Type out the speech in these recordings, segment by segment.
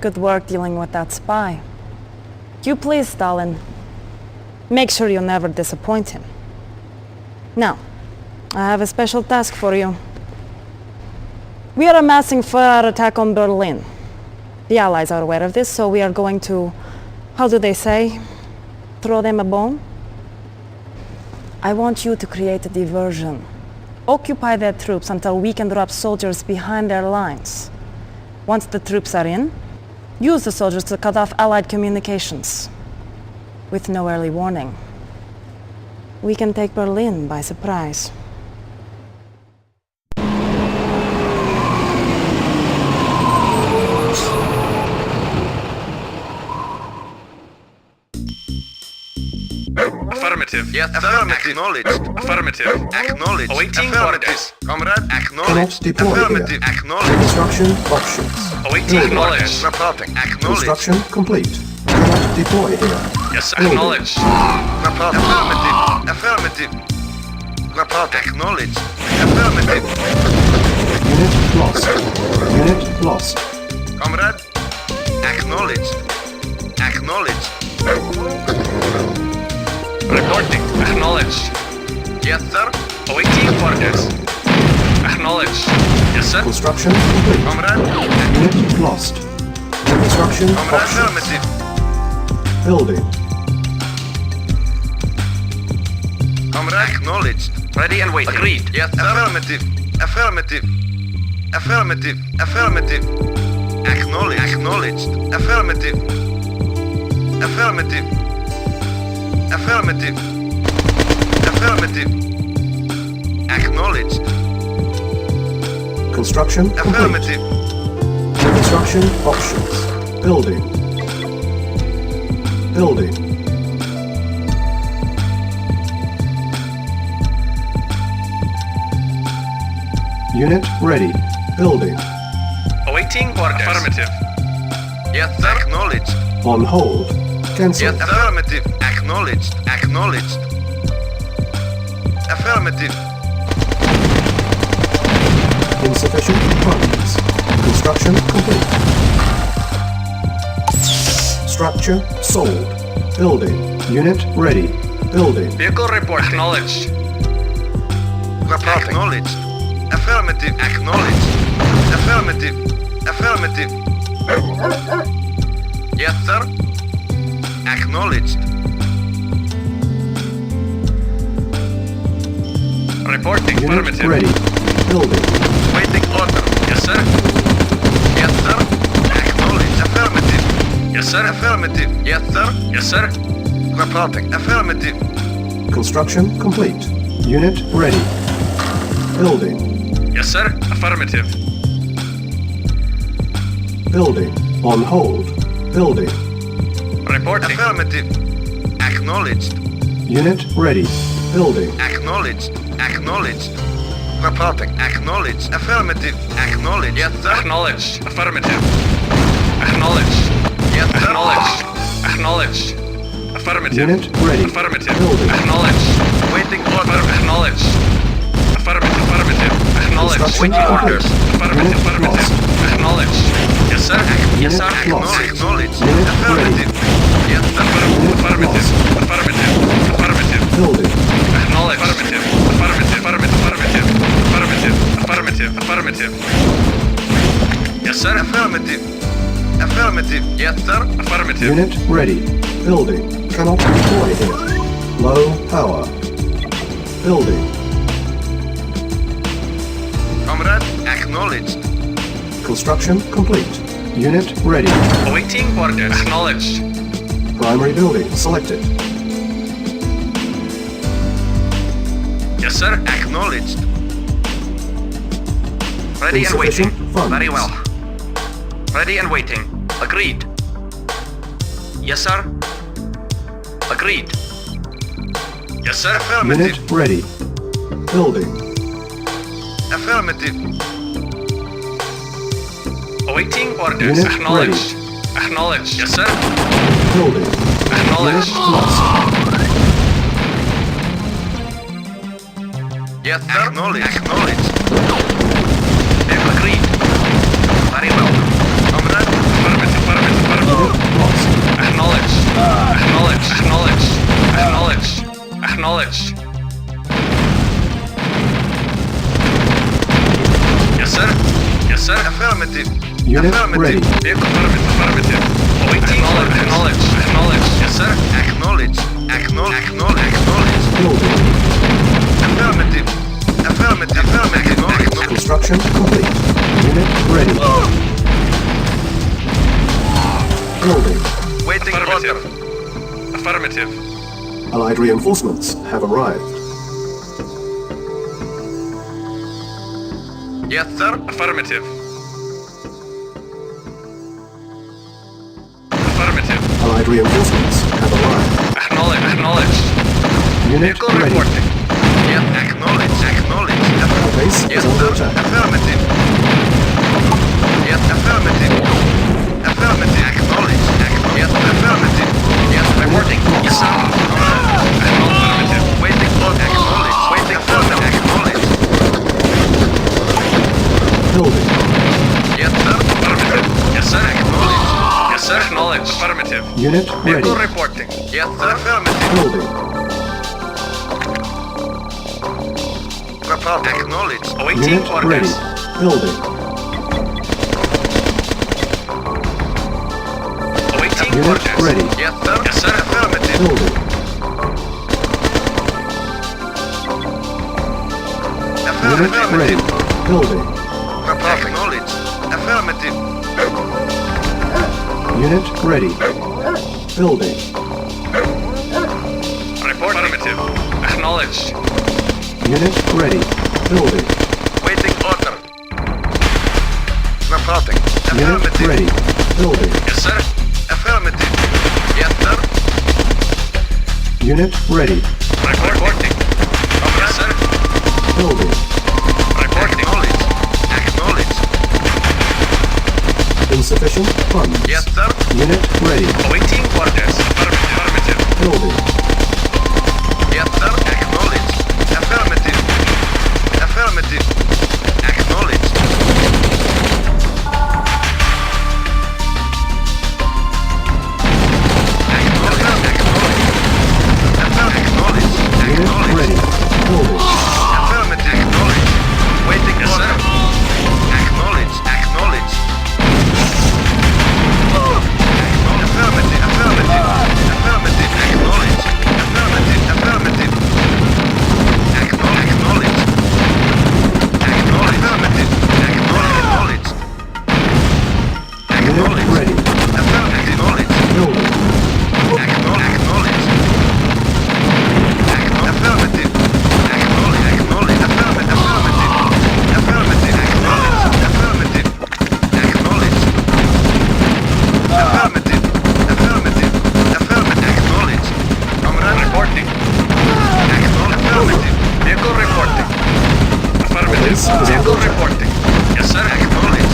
good work dealing with that spy. You please, Stalin. Make sure you never disappoint him. Now, I have a special task for you. We are amassing for our attack on Berlin. The Allies are aware of this, so we are going to, how do they say, throw them a bone? I want you to create a diversion. Occupy their troops until we can drop soldiers behind their lines. Once the troops are in, use the soldiers to cut off Allied communications. With no early warning. We can take Berlin by surprise. Affirmative. Yes, sir. Affirmative. Acknowledged. Affirmative. Acknowledged. Awaiting Affirmative. orders. Comrade, acknowledged. Cannot deploy Affirmative. here. Acknowledged. Construction options. Awaiting Building. orders. Reporting. Acknowledged. Construction complete. Cannot deploy here. Yes, sir. Building. Acknowledged. Report. Affirmative. Affirmative. Report. Acknowledged. Affirmative. Unit lost. Unit lost. Comrade, acknowledged. Acknowledged. Reporting. Acknowledged. Yes, sir. Awaiting orders. Acknowledged. Yes, sir. Construction complete. Comrade, Unit lost. Construction comrade, options. affirmative. Building. Comrade, acknowledged. Ready and waiting. Agreed. Yes, sir. Affirmative. Affirmative. Affirmative. Affirmative. Acknowledged. Acknowledged. Affirmative. Affirmative. Affirmative. Affirmative. Acknowledged. Construction complete. Affirmative. Construction options. Building. Building. Unit ready. Building. Awaiting orders. Affirmative. Yes, sir. Acknowledged. On hold. Cancel. Yes, affirmative. Acknowledged. Acknowledged. Affirmative. Insufficient funds. Construction complete. Structure sold. Building. Unit ready. Building. Vehicle report. Acknowledged. Reporting. Acknowledged. Affirmative. Acknowledged. Affirmative. Affirmative. Yes, sir. Acknowledged. Reporting. Unit Affirmative. ready. Building. Waiting order. Yes, sir. Yes, sir. Acknowledged. Affirmative. Yes, sir. Affirmative. Yes, sir. Yes, sir. Reporting. Affirmative. Construction complete. Unit ready. Building. Yes, sir. Affirmative. Building. On hold. Building. Reporting. Affirmative. Acknowledged. Unit ready. Building. Acknowledged. Acknowledged. Reporting. Acknowledged. Affirmative. Acknowledged. Yes, sir. Acknowledged. Affirmative. Acknowledged. Yes, sir. Acknowledged. Acknowledged. Affirmative. Unit ready. Affirmative. Building. Acknowledged. Waiting order. Acknowledged. Affirmative. Affirmative. Acknowledged. Construction Waiting complete. orders. Affirmative. Unit Affirmative. lost. Acknowledged. Yes, sir. Yes, sir. Unit lost. Acknowledged. Unit Affirmative. Yes, sir. Affirmative. Affirmative. Affirmative. Building. Acknowledged. Affirmative. Affirmative. Affirmative. Affirmative. Affirmative. Affirmative. Affirmative. Yes, sir. Affirmative. Affirmative. Yes, sir. Affirmative. Unit ready. Building. Cannot deploy here. Low power. Building. Comrade, acknowledged. Construction complete. Unit ready. Awaiting orders. Acknowledged. Primary building selected. Yes, sir. Acknowledged. Ready and waiting. Insufficient funds. Very well. Ready and waiting. Agreed. Yes, sir. Agreed. Yes, sir. Affirmative. Unit ready. Building. Affirmative. Awaiting orders. Unit Acknowledged. Acknowledged. Yes, sir. Building. Acknowledged. Unit lost. Yes, sir. Acknowledged. Acknowledged. Agreed. Very well. Comrade, Affirmative. Yes, sir. Affirmative. Unit Affirmative. ready. Vehicle affirmative. Awaiting orders. Acknowledge. Acknowledge. Yes, sir. Acknowledge. Acknowledge. Building. Affirmative. Affirmative. Affirmative. Construction complete. Unit ready. Building. Waiting order. Affirmative. Affirmative. Allied reinforcements have arrived. Yes, sir. Affirmative. Affirmative. Allied reinforcements have arrived. Acknowledge. Acknowledge. Unit Vehicle ready. reporting. Yes, acknowledge. Our base Yes, is under sir. attack. Affirmative. Yes, affirmative. Affirmative. Acknowledge. Yes, affirmative. Yes, Reporting. Yes, sir. Affirmative. waiting order. Acknowledge. Waiting order. Acknowledge. Building. Yes, sir. Affirmative. Yes, sir. Acknowledge. Yes, sir. Acknowledge. Affirmative. Unit Vehicle ready. reporting. Yes, sir. Affirmative. Building. Report. Acknowledge. Awaiting Unit ready. orders. Building. Awaiting Unit orders. ready. Yes, sir. Yes, sir. Affirmative. Building. Unit ready. Affirmative. Building. Report. Acknowledge. Affirmative. Unit ready. Building. Report. Affirmative. Acknowledged. Unit ready. Building. Waiting order. Reporting. Unit Affirmative. ready. Building. Yes, sir. Affirmative. Yes, sir. Unit ready. Reporting. Yes, sir. Building. Reporting. Acknowledge. Acknowledge. Insufficient funds. Yes, sir. Unit ready. Awaiting orders. Affirmative. Building. Yes, sir. Acknowledge. Affirmative. Affirmative. Acknowledge. Acknowledge. Unit ready. Building. Affirmative. Acknowledge. Waiting Yes, order. sir. Acknowledge. Acknowledge. Affirmative. Affirmative. Affirmative. Acknowledge. Affirmative. Affirmative. Acknowledge. Acknowledge. Affirmative. Acknowledge. Unit ready. Affirmative. Acknowledge. Building. Acknowledge. Affirmative. Acknowledge. Acknowledge. Affirmative. Affirmative. Affirmative. Acknowledge. Affirmative. Affirmative. Affirmative. Acknowledge. Comrade. Reporting. Acknowledge. Affirmative. Vehicle reporting. Affirmative. Base is Vehicle under attack. reporting. Yes, sir. Acknowledge.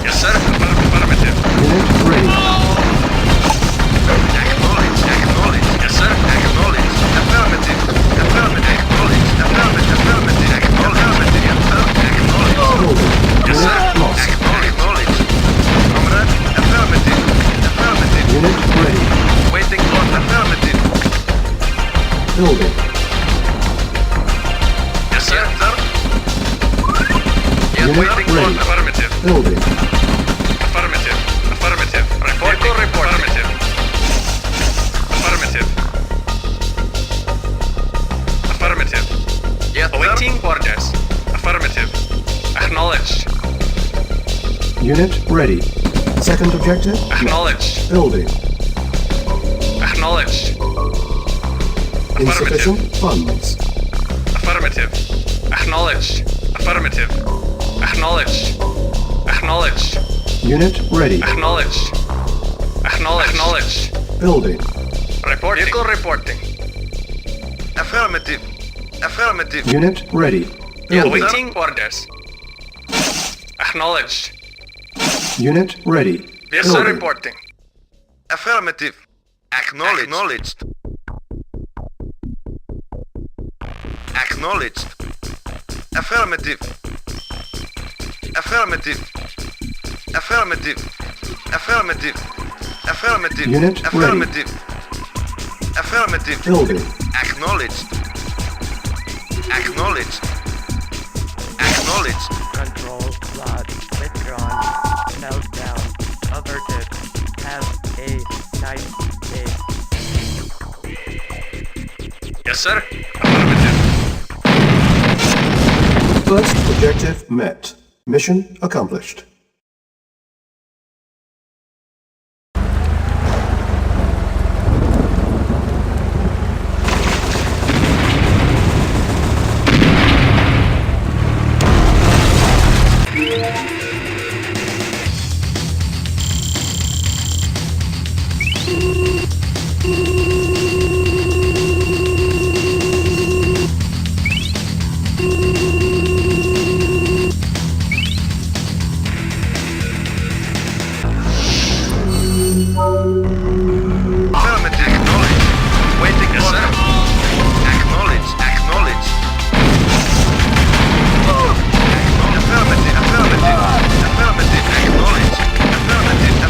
Yes, sir. Affirmative. Unit ready. Acknowledge. Acknowledge. Yes, sir. Acknowledge. Affirmative. Affirmative. Acknowledge. Affirmative. Affirmative. Acknowledge. Yes, sir. Acknowledge. Building. Yes, sir. Unit lost. Acknowledge. Comrade. Affirmative. Affirmative. Unit ready. Waiting for affirmative. Building. Yes, sir. Yes, sir. Yes, Unit waiting ready. for Affirmative. Building. Affirmative. Affirmative. Reporting. Report. Affirmative. Affirmative. Affirmative. Yes, sir. Awaiting orders. Affirmative. Acknowledged. Unit ready. Second objective. Acknowledged. Building. Acknowledged. Insufficient funds. Affirmative. Acknowledged. Affirmative. Acknowledged. Acknowledged. Unit ready. Acknowledged. Acknowledged. Building. Reporting. Vehicle reporting. Affirmative. Affirmative. Unit ready. Yes, Building. sir. Awaiting orders. Acknowledged. Unit ready. Yes, sir. Building. Reporting. Affirmative. Acknowledged. Acknowledged. Affirmative. Affirmative. Affirmative. Affirmative. Affirmative. Unit ready. Affirmative. Affirmative. Building. Acknowledged. Acknowledged. Acknowledged. Control. Meltdown averted. Have a nice day. Yes, sir. Affirmative. First objective met. Mission accomplished. Affirmative. Acknowledge. Waiting Yes, order. sir. Acknowledge. Acknowledge. Affirmative. Affirmative. Affirmative. Acknowledge. Affirmative. Affirmative. Acknowledge.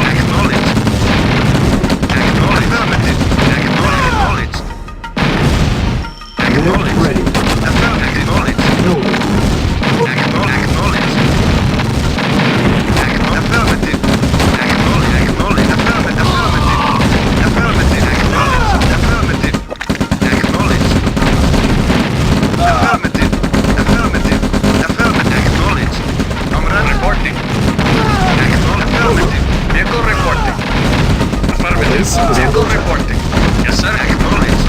Acknowledge. Acknowledge. Affirmative. Acknowledge. Unit ready. Affirmative. Acknowledge. Building. Acknowledge. Acknowledge. Affirmative. Acknowledge. Acknowledge. Affirmative. Affirmative. Affirmative. Acknowledge. Affirmative. Affirmative. Affirmative. Acknowledge. Comrade Reporting. acknowledge. Affirmative. Vehicle reporting. Affirmative. Vehicle reporting. Yes, sir. Acknowledge.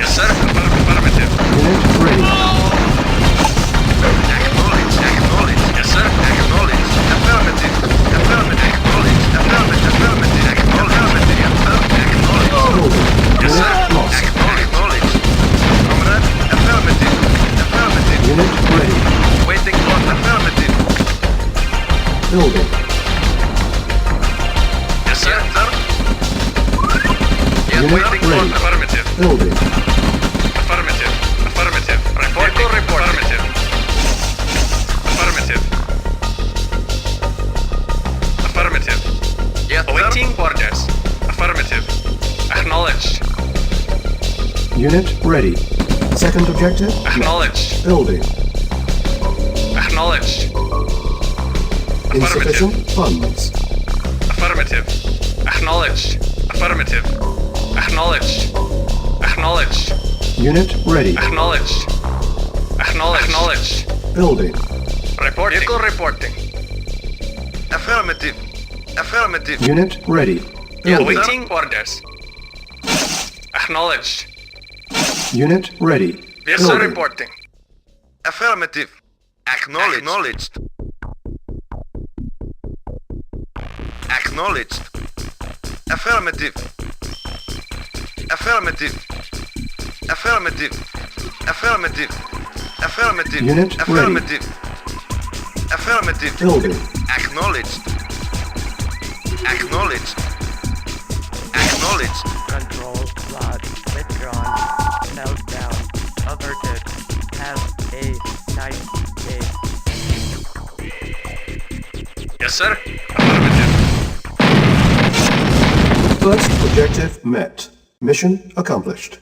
Yes, sir. Affirmative. Unit ready. Acknowledge. Acknowledge. Yes, sir. Acknowledge. Affirmative. Affirmative. Acknowledge. Affirmative. Affirmative. Acknowledge. Acknowledge. Building. Yes, sir. Unit lost. Acknowledge. Comrade. Affirmative. Affirmative. Unit ready. Waiting for affirmative. Building. Yes, sir. Yes, sir. Yes, Unit waiting for ready. Affirmative. Building. Affirmative. Affirmative. Reporting. Affirmative. Affirmative. Affirmative. Yes, sir. Awaiting orders. Affirmative. Acknowledged. Unit ready. Second objective met. Acknowledged. Building. Acknowledged. Insufficient funds. Affirmative. Acknowledged. Affirmative. Acknowledged. Acknowledged. Unit ready. Acknowledged. Acknowledged. Building. Reporting. Vehicle reporting. Affirmative. Affirmative. Unit ready. Building. Awaiting orders. Acknowledged. Unit ready. Yes, sir. Building. Reporting. Affirmative. Acknowledged. Acknowledged. Affirmative. Affirmative. Affirmative. Affirmative. Affirmative. Unit ready. Affirmative. Affirmative. Building. Acknowledged. Acknowledged. Acknowledged. Control pod withdrawn. Meltdown averted. Have a nice day. Yes, sir. Affirmative. First objective met. Mission accomplished.